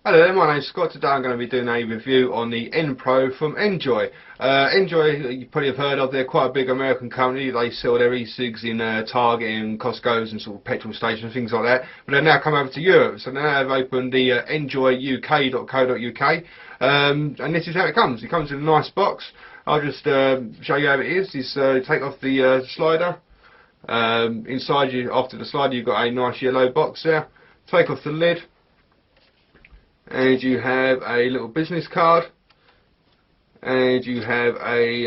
Hello there, my name's Scott. Today I'm going to be doing a review on the N Pro from Enjoy. Enjoy, you probably have heard of, they're quite a big American company. They sell their e-cigs in Target and Costco's and sort of petrol stations, things like that. But they've now come over to Europe, so now they've opened the enjoyuk.co.uk. And this is how it comes. It comes in a nice box. I'll just show you how it is. Take off the slider. Inside you, after the slider, you've got a nice yellow box there. Take off the lid. And you have a little business card, and you have a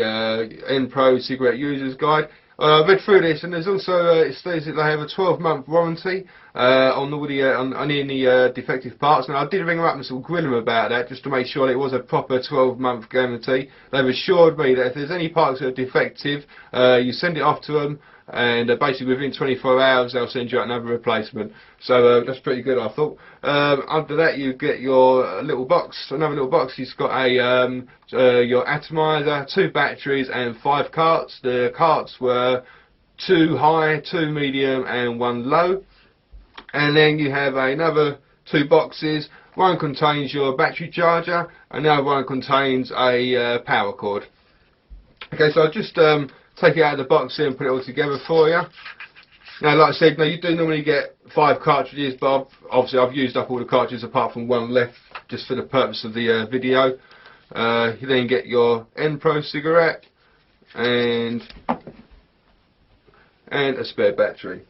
N Pro cigarette users guide. I read through this, and there's also it states that they have a 12-month warranty on any defective parts. Now I did ring them up and sort of grill them about that, just to make sure that it was a proper 12-month guarantee. They've assured me that if there's any parts that are defective, you send it off to them, and basically within 24 hours they'll send you out another replacement. So that's pretty good, I thought. After that, you get your little box, another little box. It's got a your atomizer, 2 batteries and 5 carts. The carts were 2 high, 2 medium and 1 low. And then you have another 2 boxes. One contains your battery charger and the other one contains a power cord. Okay, so I'll just take it out of the box here and put it all together for you. Now, like I said, you do normally get 5 cartridges, but obviously I've used up all the cartridges apart from 1 left, just for the purpose of the video. You then get your N Pro cigarette and a spare battery.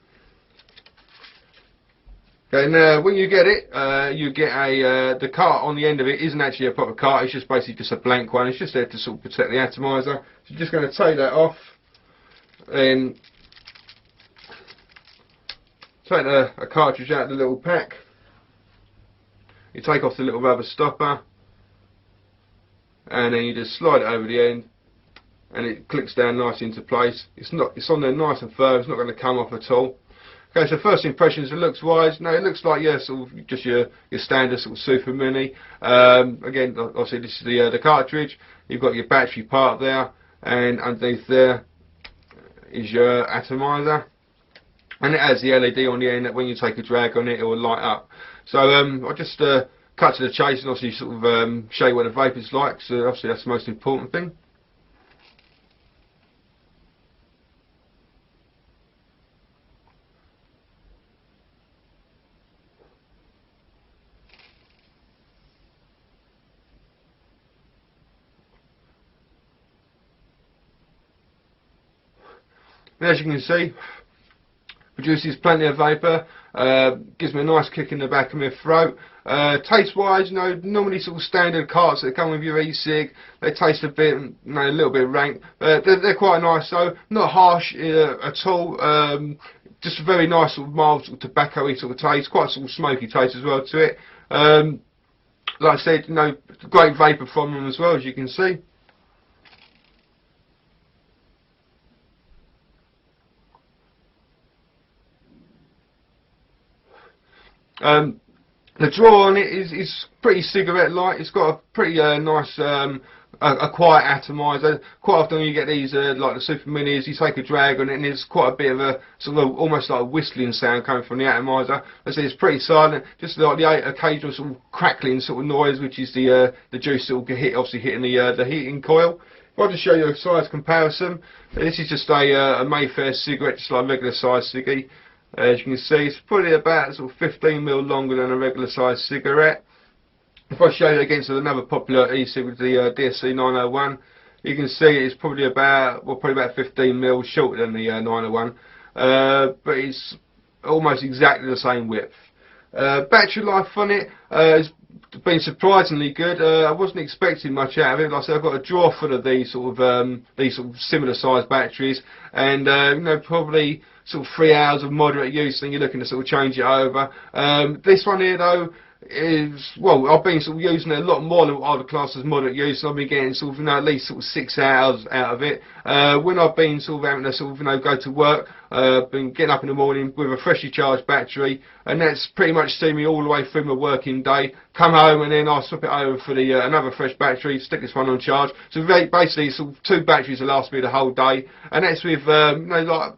Okay, now when you get it, you get the cart on the end of it isn't actually a proper cart, it's just basically just a blank one. It's just there to sort of protect the atomizer. So you're just going to take that off, then take a cartridge out of the little pack. You take off the little rubber stopper, and then you just slide it over the end, and it clicks down nice into place. It's on there nice and firm. It's not going to come off at all. Okay, so first impressions, it looks wise. No, it looks like, yeah, sort of just your standard sort of Super Mini. Again, obviously this is the cartridge. You've got your battery part there, and underneath there is your atomizer. And it has the LED on the end that when you take a drag on it, it will light up. So I'll just cut to the chase and obviously sort of show you what the vapour's like. So obviously that's the most important thing. And as you can see, produces plenty of vapour, gives me a nice kick in the back of my throat. Taste wise, normally sort of standard carts that come with your e-cig, they taste a bit, a little bit rank, but they're quite nice, so not harsh at all. Just a very nice sort of mild sort of tobacco-y sort of taste, quite sort of smoky taste as well to it. Like I said, great vapour from them as well, as you can see. The draw on it is pretty cigarette-like. It's got a pretty nice, a quiet atomizer. Quite often you get these, like the Super Minis, you take a drag on it and there's quite a bit of a, sort of almost like a whistling sound coming from the atomizer. As I say, it's pretty silent, just like the occasional sort of crackling sort of noise, which is the juice that will obviously hitting the heating coil. If I just show you a size comparison, this is just a Mayfair cigarette, just like a regular size ciggy. As you can see, it's probably about sort of 15mm longer than a regular size cigarette. If I show you against another popular e-cig with the DSC 901, you can see it's probably about 15mm shorter than the 901, but it's almost exactly the same width. Battery life on it has been surprisingly good. I wasn't expecting much out of it. Like I said, I've got a drawer full of these sort of similar sized batteries, and probably sort of 3 hours of moderate use, then you're looking to sort of change it over. This one here though is, well, I've been sort of using it a lot more than what I would class as moderate use. I've been getting sort of at least sort of 6 hours out of it. When I've been sort of having to sort of go to work, been getting up in the morning with a freshly charged battery, and that's pretty much seen me all the way through my working day. Come home and then I'll swap it over for the another fresh battery, stick this one on charge. So basically it's 2 batteries that last me the whole day, and that's with you know, like,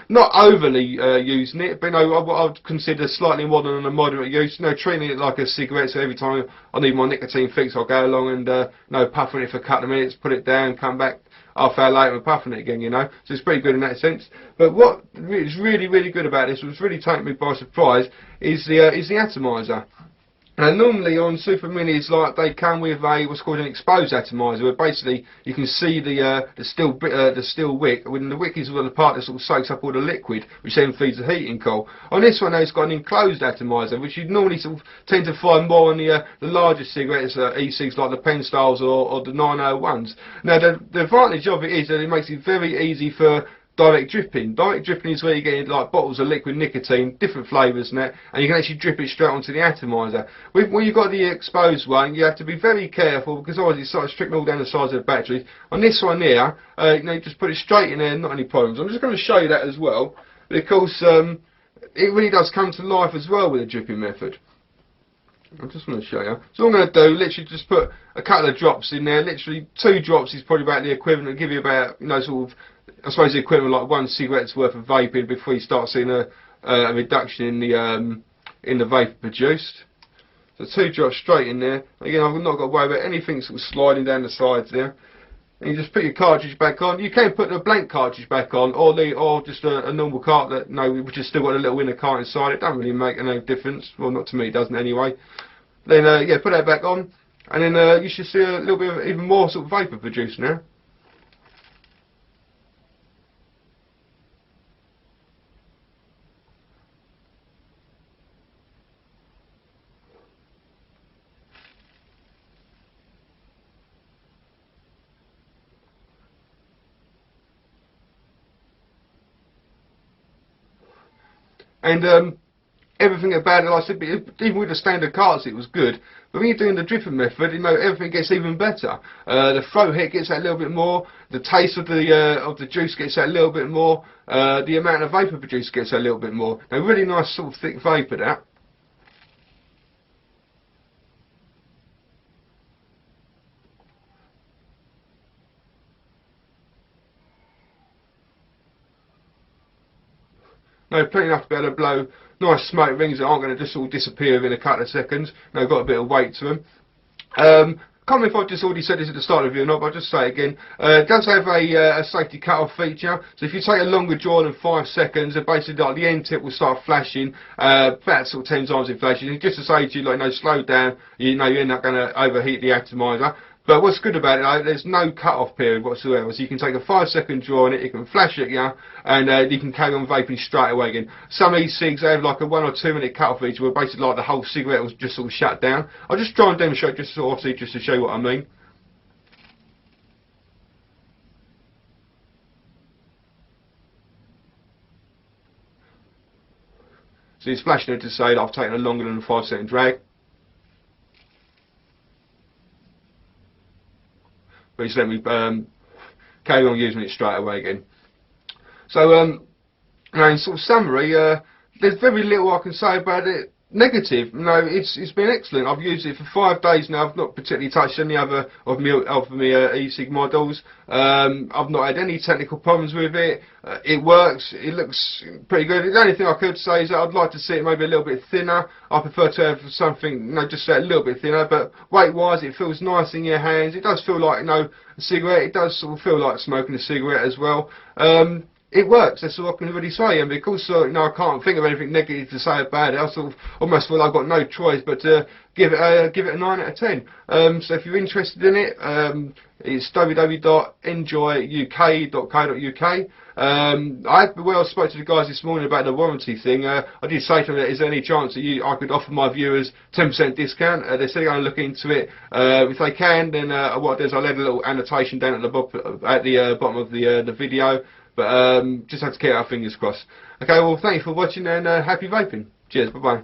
not overly using it, but you know, what I would consider slightly more than a moderate use. You know, treating it like a cigarette. So every time I need my nicotine fix, I'll go along and you know, puffing it for a couple of minutes, put it down, come back half hour later and puffing it again, you know. So it's pretty good in that sense. But what is really, really good about this, what's really taken me by surprise, is the atomizer. And normally on Super Minis, like, they come with a what's called an exposed atomizer, where basically you can see the steel wick. When the wick is the part that sort of soaks up all the liquid, which then feeds the heating coil. On this one, though, it's got an enclosed atomizer, which you normally sort of tend to find more on the larger cigarettes, e-cigs like the pen styles or the 901s. Now, the advantage of it is that it makes it very easy for direct dripping. Direct dripping is where you get like bottles of liquid nicotine, different flavours and that, and you can actually drip it straight onto the atomizer. When you've got the exposed one, you have to be very careful, because otherwise it starts trickling all down the sides of the battery. On this one here, you know, you just put it straight in there, not any problems. I'm just going to show you that as well, because it really does come to life as well with the dripping method. I just want to show you. So what I'm going to do, literally just put a couple of drops in there. Literally 2 drops is probably about the equivalent. It'll give you about, you know, sort of, I suppose the equivalent like 1 cigarette's worth of vaping before you start seeing a reduction in the vapour produced. So 2 drops straight in there. Again, I've not got to worry about anything sort of sliding down the sides there. And you just put your cartridge back on. You can put a blank cartridge back on, or just a normal cart that, you know, which has still got a little inner cart inside. It doesn't really make any difference. Well, not to me, it doesn't anyway. Then yeah, put that back on, and then you should see a little bit of even more sort of vapour produced now. And everything about it, like I said, even with the standard carts, it was good. But when you're doing the dripping method, you know, everything gets even better. The throat hit gets that a little bit more. The taste of the juice gets that a little bit more. The amount of vapour produced gets that a little bit more. Now, really nice sort of thick vapour that. No, plenty enough to be able to blow nice smoke rings that aren't going to just all disappear within a couple of seconds. No, got a bit of weight to them. Can't remember if I've just already said this at the start of the video or not, but I'll just say it again. It does have a safety cut-off feature, so if you take a longer draw than 5 seconds, basically like the end tip will start flashing about sort of 10 times in flashing. Just to say to you, like, no, slow down, you know, you end up going to overheat the atomizer. But what's good about it, though, there's no cut-off period whatsoever. So you can take a 5-second draw on it, you can flash it, yeah, and you can carry on vaping straight away again. Some e-cigs have like a 1 or 2 minute cut-off feature where basically like the whole cigarette was just sort of shut down. I'll just try and demonstrate just sort of, obviously, just to show you what I mean. So it's flashing it to say that I've taken a longer than a 5-second drag. But just let me carry on using it straight away again. So, now in sort of summary, there's very little I can say about it negative. No, it's been excellent. I've used it for 5 days now. I've not particularly touched any other of my e-cig models. I've not had any technical problems with it. It works. It looks pretty good. The only thing I could say is that I'd like to see it maybe a little bit thinner. I prefer to have something, you know, just a little bit thinner. But weight-wise, it feels nice in your hands. It does feel like, you know, a cigarette. It does sort of feel like smoking a cigarette as well. It works, that's all I can really say, and because you know, I can't think of anything negative to say about it, I sort of almost feel I've got no choice but to give it a 9 out of 10. So if you're interested in it, it's www.enjoyuk.co.uk. I spoke to the guys this morning about the warranty thing. I did say to them, is there any chance that I could offer my viewers 10% discount? They said they're going to look into it. If they can, then what I'll do is I'll add a little annotation down at the bottom of the video. But just have to keep our fingers crossed. Okay, well, thank you for watching, and happy vaping. Cheers, bye-bye.